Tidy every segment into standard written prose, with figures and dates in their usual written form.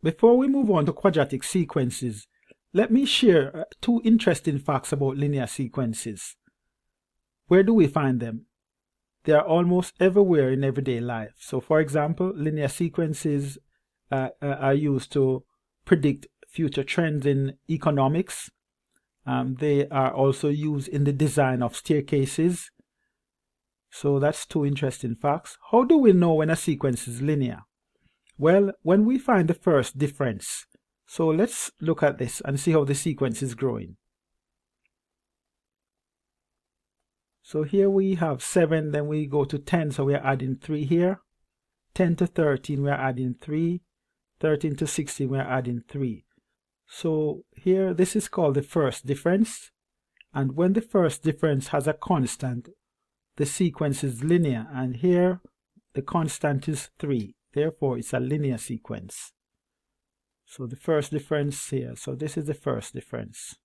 before we move on to quadratic sequences, let me share two interesting facts about linear sequences. Where do we find them? They are almost everywhere in everyday life. So for example, linear sequences are used to predict future trends in economics. They are also used in the design of staircases. So that's two interesting facts. How do we know when a sequence is linear? Well, when we find the first difference. So let's look at this and see how the sequence is growing. So here we have 7, then we go to 10, so we are adding 3 here. 10 to 13, we are adding 3. 13 to 16, we are adding 3. So here, this is called the first difference. And when the first difference has a constant, the sequence is linear. And here, the constant is 3. Therefore, it's a linear sequence. So the first difference here. So this is the first difference.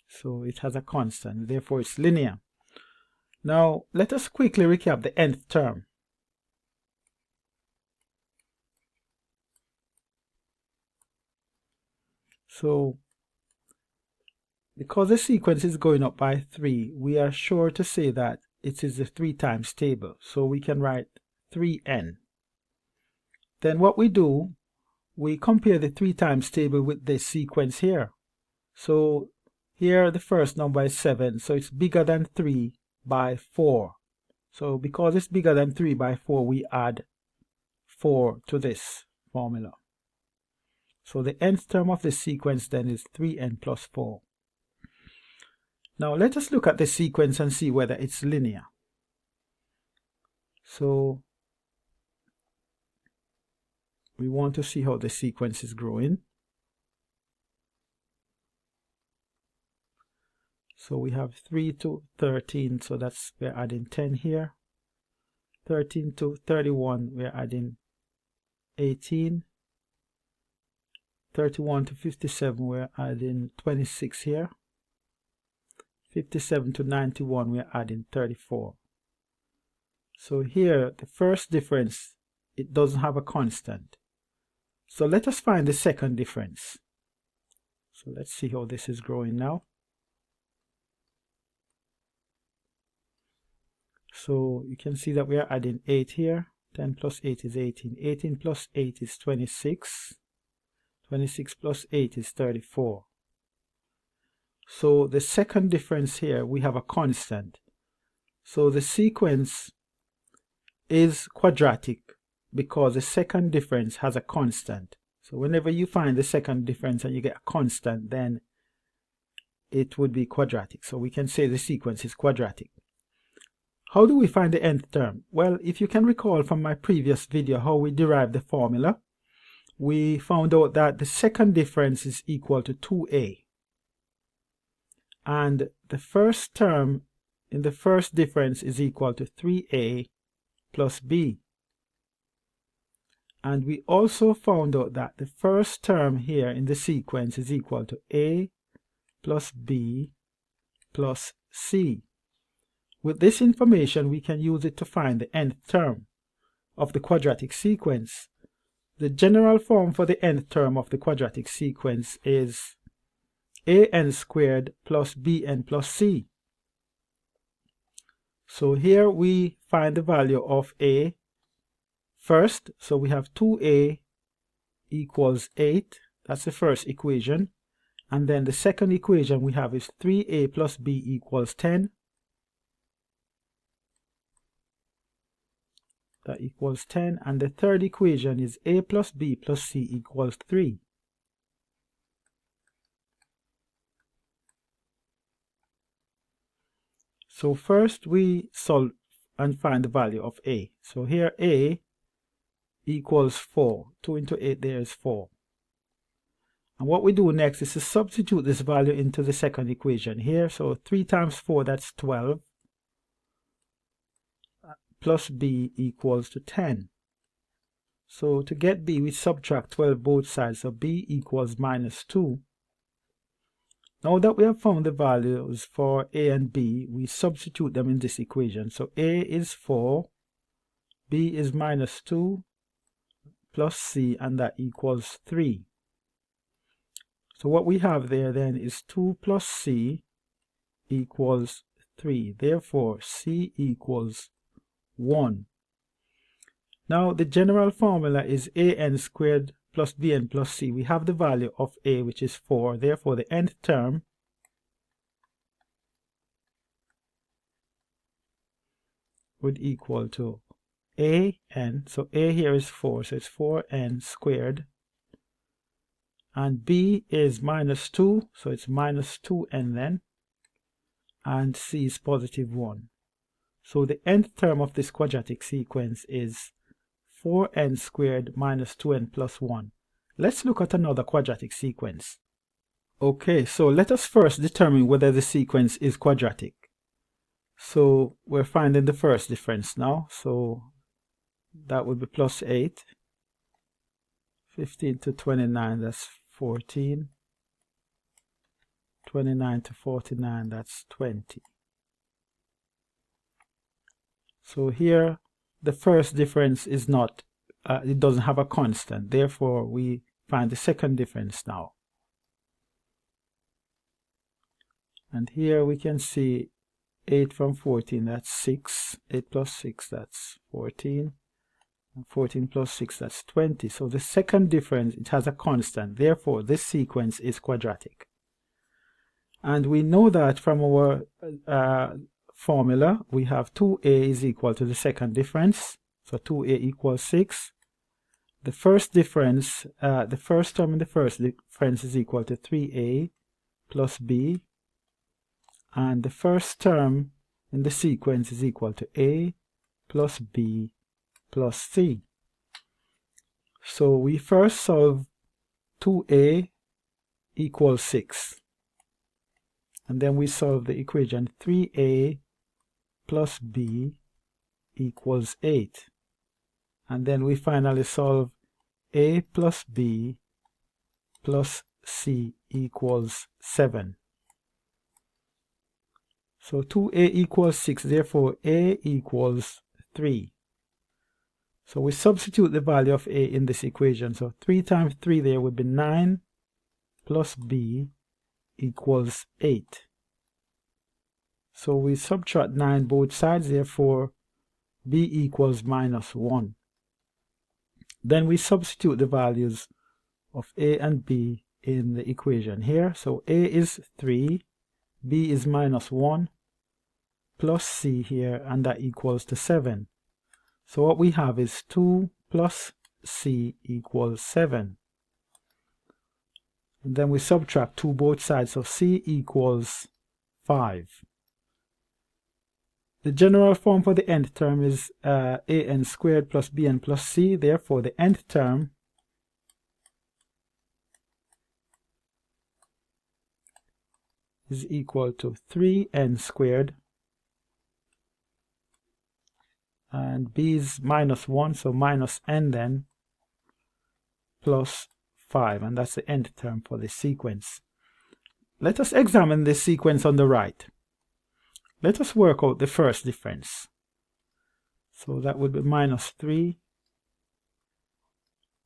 So it has a constant, therefore it's linear. Now let us quickly recap the nth term. So because the sequence is going up by 3, we are sure to say that it is a 3 times table. So we can write 3n. Then what we do, we compare the 3 times table with this sequence here. So here the first number is 7, so it's bigger than 3 by 4. So because it's bigger than 3 by 4, we add 4 to this formula. So the nth term of this sequence then is 3n plus 4. Now let us look at the sequence and see whether it's linear. So we want to see how the sequence is growing. So we have 3 to 13, so that's, we're adding 10 here. 13 to 31, we're adding 18. 31 to 57, we're adding 26 here. 57 to 91, we're adding 34. So here, the first difference, it doesn't have a constant. So let us find the second difference. So let's see how this is growing now. So you can see that we are adding 8 here. 10 plus 8 is 18. 18 plus 8 is 26. 26 plus 8 is 34. So the second difference here, we have a constant. So the sequence is quadratic because the second difference has a constant. So whenever you find the second difference and you get a constant, then it would be quadratic. So we can say the sequence is quadratic. How do we find the nth term? Well, if you can recall from my previous video how we derived the formula, we found out that the second difference is equal to 2a. And the first term in the first difference is equal to 3a plus b. And we also found out that the first term here in the sequence is equal to a plus b plus c. With this information, we can use it to find the nth term of the quadratic sequence. The general form for the nth term of the quadratic sequence is an squared plus bn plus c. So here we find the value of a first. So we have 2a equals 8. That's the first equation. And then the second equation we have is 3a plus b equals 10. That equals 10. And the third equation is a plus b plus c equals 3. So first we solve and find the value of a. So here a equals 4. 2 into 8 there is 4. And what we do next is to substitute this value into the second equation here. So 3 times 4, that's 12. Plus b equals to 10. So to get b, we subtract 12 both sides. So b equals minus 2. Now that we have found the values for a and b, we substitute them in this equation. So a is 4, b is minus 2, plus c, and that equals 3. So what we have there then is 2 plus c equals 3. Therefore, c equals 1. Now the general formula is an squared plus bn plus c. We have the value of a, which is 4. Therefore, the nth term would equal to an. So a here is 4, so it's 4n squared. And b is minus 2, so it's minus 2n then. And c is positive 1. So the nth term of this quadratic sequence is 4n squared minus 2n plus 1. Let's look at another quadratic sequence. Okay, so let us first determine whether the sequence is quadratic. So we're finding the first difference now. So that would be plus 8. 15 to 29, that's 14. 29 to 49, that's 20. So here, the first difference is not, it doesn't have a constant. Therefore, we find the second difference now. And here we can see 8 from 14, that's 6. 8 plus 6, that's 14. And 14 plus 6, that's 20. So the second difference, it has a constant. Therefore, this sequence is quadratic. And we know that from our formula, we have 2a is equal to the second difference. So 2a equals 6. The first difference, the first term in the first difference is equal to 3a plus b. And the first term in the sequence is equal to a plus b plus c. So we first solve 2a equals 6. And then we solve the equation 3a plus b equals 8. And then we finally solve a plus b plus c equals 7. So 2a equals 6, therefore a equals 3. So we substitute the value of a in this equation. So 3 times 3 there would be 9 plus b equals 8. So we subtract 9 both sides, therefore b equals minus 1. Then we substitute the values of a and b in the equation here. So a is 3, b is minus 1, plus c here, and that equals to 7. So what we have is 2 plus c equals 7. And then we subtract 2 both sides, so c equals 5. The general form for the nth term is an squared plus bn plus c. Therefore, the nth term is equal to 3n squared. And b is minus 1, so minus n then, plus 5. And that's the nth term for this sequence. Let us examine this sequence on the right. Let us work out the first difference. So that would be minus 3.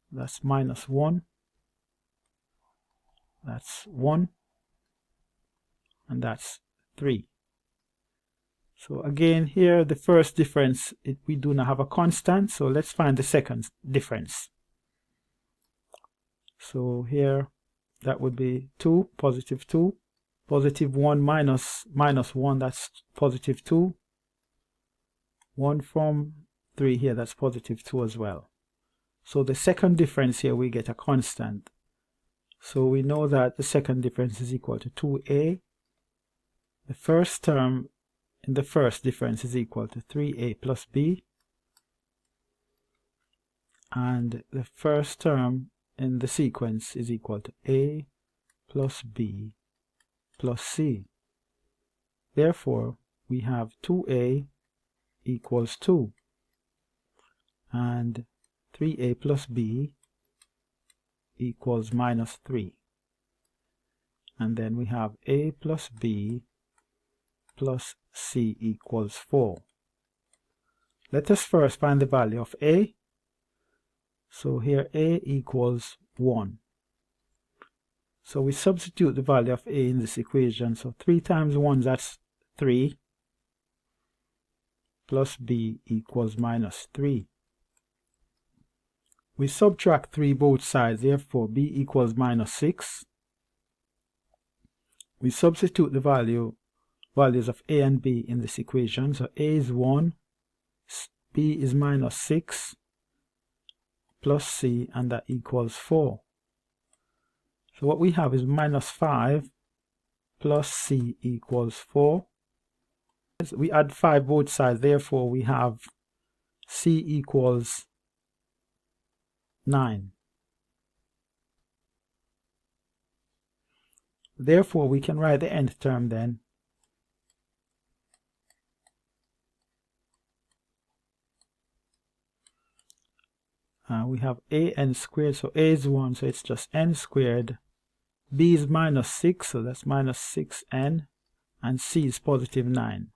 That's minus 1. That's 1. And that's 3. So again, here the first difference, we do not have a constant. So let's find the second difference. So here that would be 2, positive 2. Positive 1 minus 1, that's positive 2. 1 from 3 here, that's positive 2 as well. So the second difference here, we get a constant. So we know that the second difference is equal to 2a. The first term in the first difference is equal to 3a plus b. And the first term in the sequence is equal to a plus b plus c. Therefore, we have 2a equals 2. And 3a plus b equals minus 3. and then we have a plus b plus c equals 4. Let us first find the value of a. So here a equals 1. So we substitute the value of a in this equation. So 3 times 1, that's 3, plus b equals minus 3. We subtract 3 both sides, therefore b equals minus 6. We substitute the values of a and b in this equation. So a is 1, b is minus 6, plus c, and that equals 4. So what we have is minus 5 plus c equals 4. We add 5 both sides, therefore we have c equals 9. Therefore we can write the nth term then. We have a n squared, so a is 1, so it's just n squared. B is minus 6, so that's minus 6n, and c is positive 9.